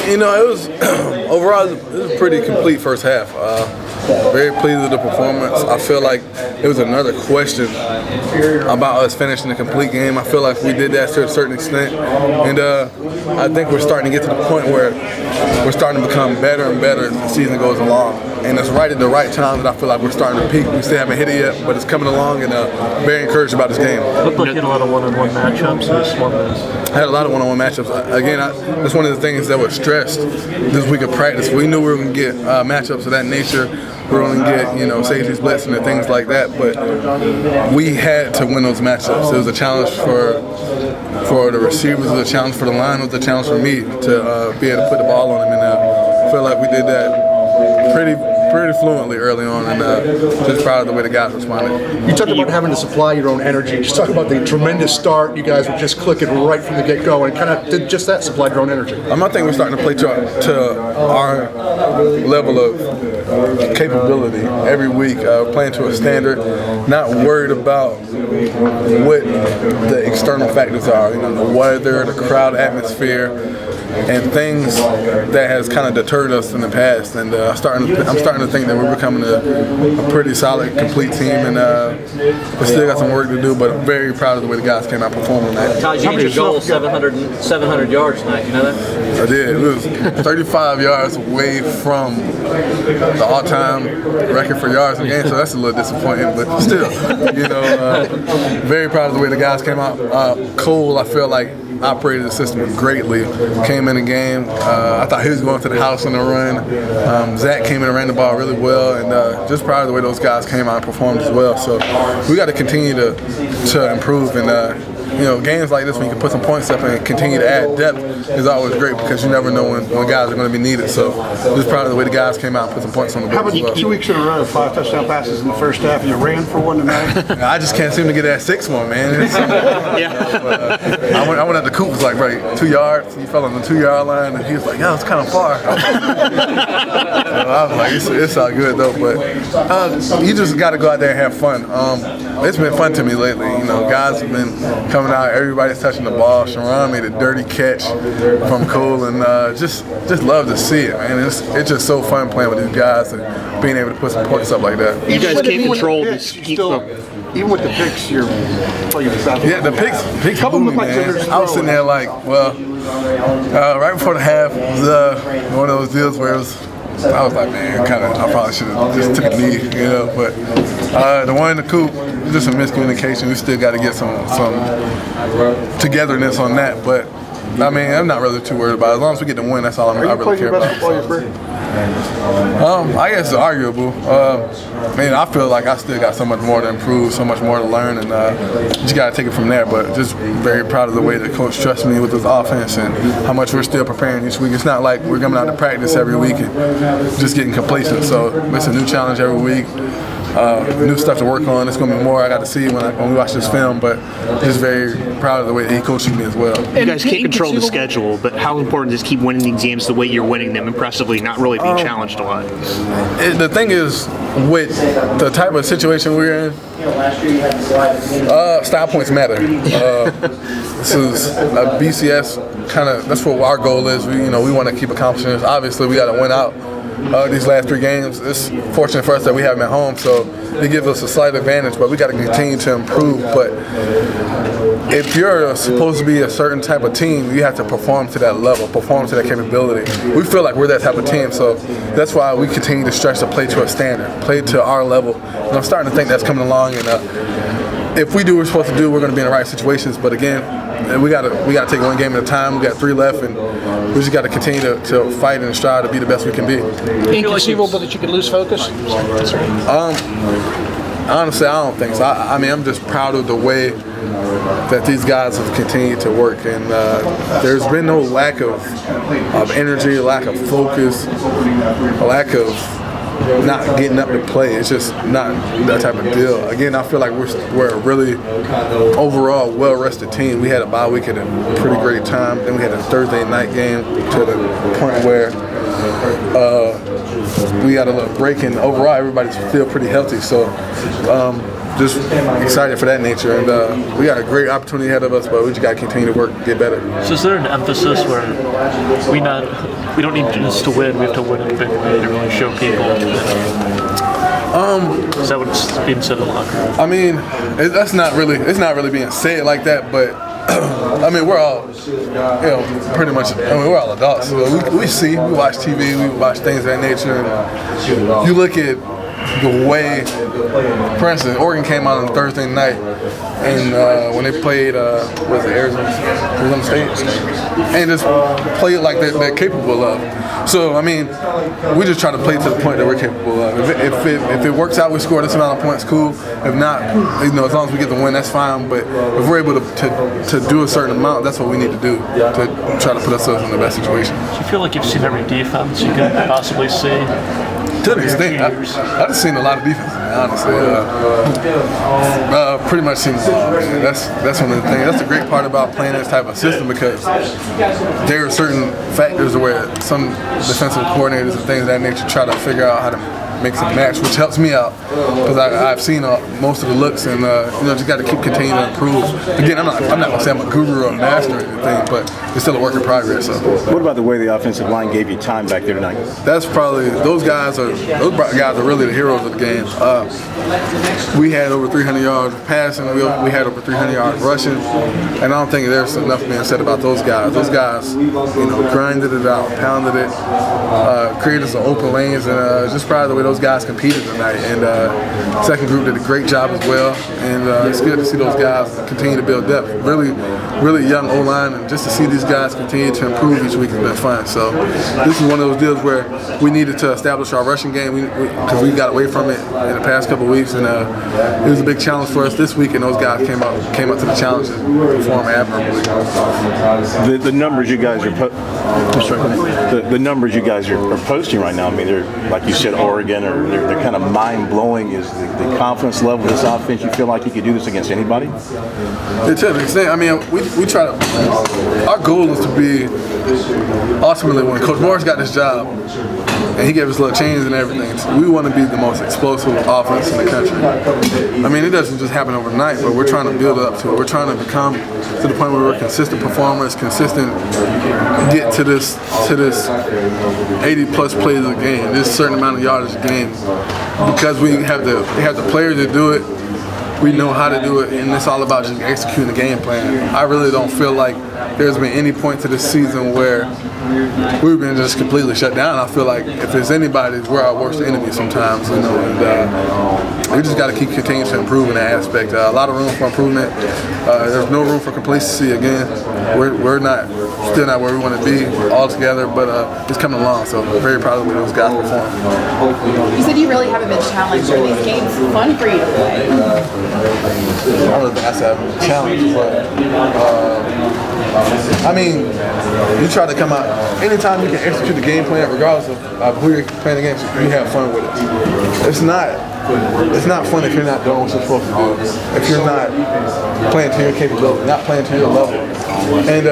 You know, it was overall it was a pretty complete first half. Very pleased with the performance. I feel like it was another question about us finishing a complete game. I feel like we did that to a certain extent, and I think we're starting to get to the point where we're starting to become better and better as the season goes along. And it's right at the right time that I feel like we're starting to peak. We still haven't hit it yet, but it's coming along, and very encouraged about this game. Looked like you had a lot of one-on-one matchups this one. I had a lot of one-on-one matchups. Again, that's one of the things that was stressed this week of practice. We knew we were going to get matchups of that nature. We were going to get, you know, safety splits and things like that, but we had to win those matchups. It was a challenge for the receivers, it was a challenge for the line, it was a challenge for me to be able to put the ball on them, and I feel like we did that pretty fluently early on, and just proud of the way the guys responded. You talked about having to supply your own energy. Just talk about the tremendous start. You guys were just clicking right from the get-go, and kind of did just that, supplied your own energy. I think we're starting to play to our level of capability every week, playing to a standard, not worried about what the external factors are, you know, the weather, the crowd atmosphere, and things that has kind of deterred us in the past. And I'm starting to think that we're becoming a pretty solid, complete team, and we still got some work to do, but I'm very proud of the way the guys came out performing that. Taj, you hit your goal 700 yards tonight, you know that? I did. It was 35 yards away from the all-time record for yards in the game, so that's a little disappointing, but still, you know, very proud of the way the guys came out. Cole, I feel like, operated the system greatly. Came in the game. I thought he was going to the house on the run. Zach came in and ran the ball really well, and just proud of the way those guys came out and performed as well. So we got to continue to improve, and you know, games like this when you can put some points up and continue to add depth is always great, because you never know when guys are going to be needed. So just proud of the way the guys came out and put some points on the board. How about 2 weeks in a row, 5 touchdown passes in the first half? You ran for one tonight. I just can't seem to get that 6th one, man. I went at the Coop, was like, right, 2 yards. He fell on the 2-yard line, and he was like, "Yeah, it's kind of far." I was like, it's all good though, but you just got to go out there and have fun. It's been fun to me lately. You know, guys have been coming out, everybody's touching the ball. Sharon made a dirty catch from Cole, and just love to see it, man. It's just so fun playing with these guys and being able to put some points up like that. You guys can't control this. Even with the picks, you're playing the South. Yeah, the picks blew me, man. I was sitting there like, well, right before the half was one of those deals where it was, I was like, man, I probably should have just took a knee, you know. But the one in the Coop, just some miscommunication. We still got to get some togetherness on that. But I mean, I'm not really too worried about it. As long as we get the win, that's all I really care about. I guess it's arguable. I feel like I still got so much more to improve, so much more to learn, and just got to take it from there. But just very proud of the way the coach trusts me with his offense and how much we're still preparing each week. It's not like we're coming out to practice every week and just getting complacent. So it's a new challenge every week. New stuff to work on. It's going to be more I got to see when we watch this film, but just very proud of the way that he coaches me as well. You guys can't control the schedule, but how important is keep winning these games the way you're winning them impressively, not really being challenged a lot? The thing is, with the type of situation we're in, style points matter. This is a BCS kind of, that's what our goal is. We want to keep accomplishing this. Obviously, we got to win out. These last 3 games, it's fortunate for us that we have them at home, so it gives us a slight advantage, but we got to continue to improve. But if you're supposed to be a certain type of team, you have to perform to that level, perform to that capability. We feel like we're that type of team, so that's why we continue to stretch to play to a standard, play to our level. And I'm starting to think that's coming along, and if we do what we're supposed to do, we're going to be in the right situations. But again, we got to take one game at a time. We got 3 left, and we just got to continue to fight and strive to be the best we can be. Inconceivable that you could lose focus? Honestly, I don't think so. I mean, I'm just proud of the way that these guys have continued to work, and there's been no lack of energy, lack of focus, a lack of not getting up to play. It's just not that type of deal. Again, I feel like we're a really overall well-rested team. We had a bye week at a pretty great time. Then we had a Thursday night game to the point where we got a little break, and overall everybody's still pretty healthy. So just excited for that nature. And we got a great opportunity ahead of us, but we just got to continue to work, get better. So is there an emphasis where we don't need just to win, we have to win in a big way to really show people? Is that what's being said in the locker room? I mean, it's not really being said like that, but I mean, we're all, pretty much, we're all adults. So we watch TV, we watch things of that nature, and you look at the way, for instance, Oregon came out on Thursday night, and when they played, was it Arizona State, and just played like they're capable of. So I mean, we just try to play to the point that we're capable of. If it works out, we score this amount of points, cool. If not, as long as we get the win, that's fine. But if we're able to do a certain amount, that's what we need to do to try to put ourselves in the best situation. Do you feel like you've seen every defense you could possibly see? To an extent, I've just seen a lot of defense, honestly. Pretty much seen it all. That's one of the things. That's the great part about playing this type of system, because there are certain factors where some defensive coordinators and things of that nature try to figure out how to make some match, which helps me out because I've seen most of the looks, and just got to keep continuing to improve. Again, I'm not gonna say I'm a guru or a master or anything, but it's still a work in progress. So. What about the way the offensive line gave you time back there tonight? That's probably those guys are really the heroes of the game. We had over 300 yards passing. We had over 300 yards rushing, and I don't think there's enough being said about those guys. Those guys, grinded it out, pounded it, created some open lanes, and just proud of the way those guys competed tonight. And second group did a great job as well. And it's good to see those guys continue to build depth. Really, really young O-line, and just to see these guys continue to improve each week has been fun. So this is one of those deals where we needed to establish our rushing game because we got away from it in the past couple of weeks, and it was a big challenge for us this week. And those guys came up to the challenge and performed admirably. The numbers you guys are the numbers you guys are posting right now. I mean, they're, like you said, Oregon, or they're kind of mind-blowing. Is the confidence level of this offense, you feel like you could do this against anybody? To an extent. I mean, we try to, our goal is to be, ultimately, when Coach Morris got this job, and he gave us little changes and everything, we want to be the most explosive offense in the country. I mean, it doesn't just happen overnight, but we're trying to build up to it. We're trying to become to the point where we're consistent performers, get to this 80-plus plays a game, this certain amount of yardage a game, because we have the players to do it. We know how to do it, and it's all about just executing the game plan. I really don't feel like there's been any point to this season where we've been just completely shut down. I feel like if there's anybody, we're our worst enemy sometimes, and we just got to keep continuing to improve in that aspect. A lot of room for improvement. There's no room for complacency. Again, we're still not where we want to be altogether, but it's coming along. So I'm very proud of the way those guys perform. You said you really haven't been challenged. Are these games fun for you to play? I don't know if that's a challenge, but I mean, you try to come out anytime you can execute the game plan, regardless of who you're playing against. You have fun with it. It's not fun if you're not doing what you're supposed to do. If you're not playing to your capability, not playing to your level, and